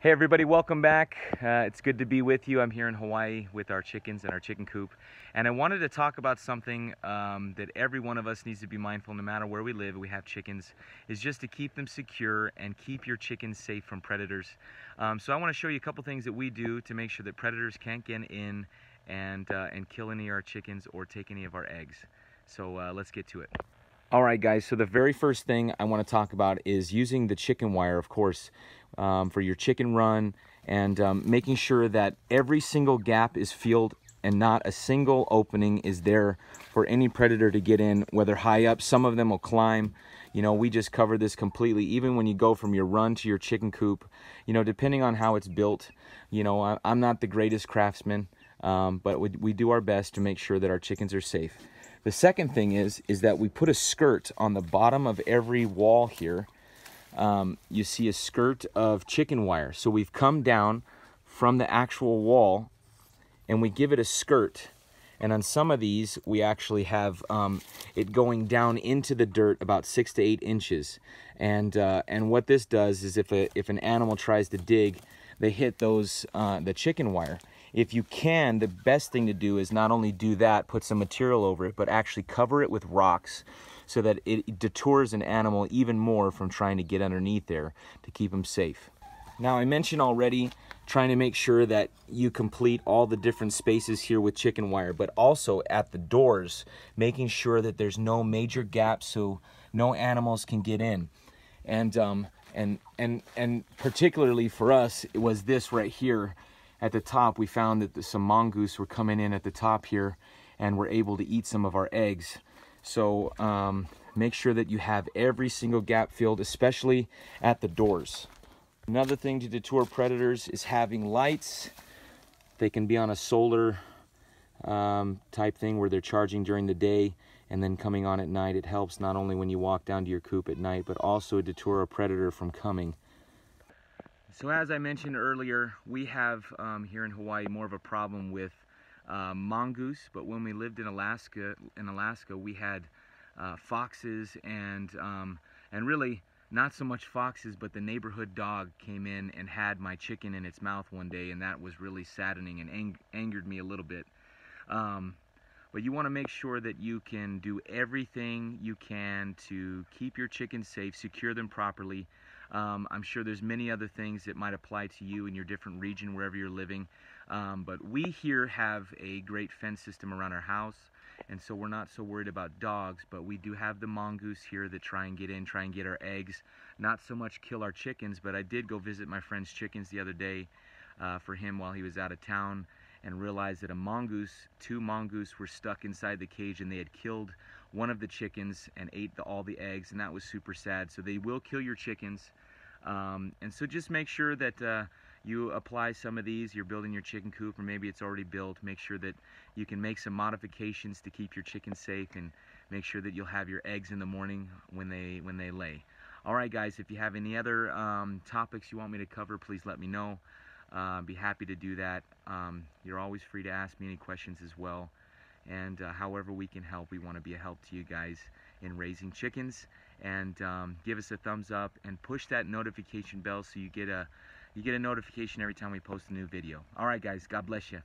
Hey everybody, welcome back. It's good to be with you. I'm here in Hawaii with our chickens and our chicken coop. And I wanted to talk about something that every one of us needs to be mindful, no matter where we live, we have chickens, is just to keep them secure and keep your chickens safe from predators. So I want to show you a couple things that we do to make sure that predators can't get in and kill any of our chickens or take any of our eggs. So let's get to it. All right, guys, so the very first thing I want to talk about is using the chicken wire, of course, for your chicken run, and making sure that every single gap is filled and not a single opening is there for any predator to get in, whether high up. Some of them will climb. You know, we just cover this completely. Even when you go from your run to your chicken coop, you know, depending on how it's built, you know, I'm not the greatest craftsman, but we do our best to make sure that our chickens are safe. The second thing is that we put a skirt on the bottom of every wall here. You see a skirt of chicken wire. So we've come down from the actual wall and we give it a skirt. And on some of these, we actually have it going down into the dirt about 6 to 8 inches. And what this does is if an animal tries to dig, they hit those the chicken wire. If you can, the best thing to do is not only do that, put some material over it, but actually cover it with rocks so that it detours an animal even more from trying to get underneath there to keep them safe. Now, I mentioned already trying to make sure that you complete all the different spaces here with chicken wire, but also at the doors, making sure that there's no major gaps so no animals can get in. And particularly for us, it was this right here. At the top, we found that some mongoose were coming in at the top here and were able to eat some of our eggs. So make sure that you have every single gap filled, especially at the doors. Another thing to deter predators is having lights. They can be on a solar type thing where they're charging during the day and then coming on at night. It helps not only when you walk down to your coop at night, but also deter a predator from coming. So as I mentioned earlier, we have here in Hawaii more of a problem with mongoose, but when we lived in Alaska, we had foxes and really not so much foxes, but the neighborhood dog came in and had my chicken in its mouth one day, and that was really saddening and angered me a little bit. But you want to make sure that you can do everything you can to keep your chickens safe, secure them properly. I'm sure there's many other things that might apply to you in your different region wherever you're living. But we here have a great fence system around our house, and so we're not so worried about dogs, but we do have the mongoose here that try and get in, try and get our eggs. Not so much kill our chickens, but I did go visit my friend's chickens the other day for him while he was out of town, and realized that two mongoose were stuck inside the cage, and they had killed one of the chickens and ate all the eggs, and that was super sad. So they will kill your chickens. And so just make sure that you apply some of these. You're building your chicken coop, or maybe it's already built. Make sure that you can make some modifications to keep your chickens safe, and make sure that you'll have your eggs in the morning when they lay. All right, guys, if you have any other topics you want me to cover, please let me know. Be happy to do that. You're always free to ask me any questions as well. And however we can help, we want to be a help to you guys in raising chickens. And give us a thumbs up and push that notification bell so you get a notification every time we post a new video. All right, guys, God bless you.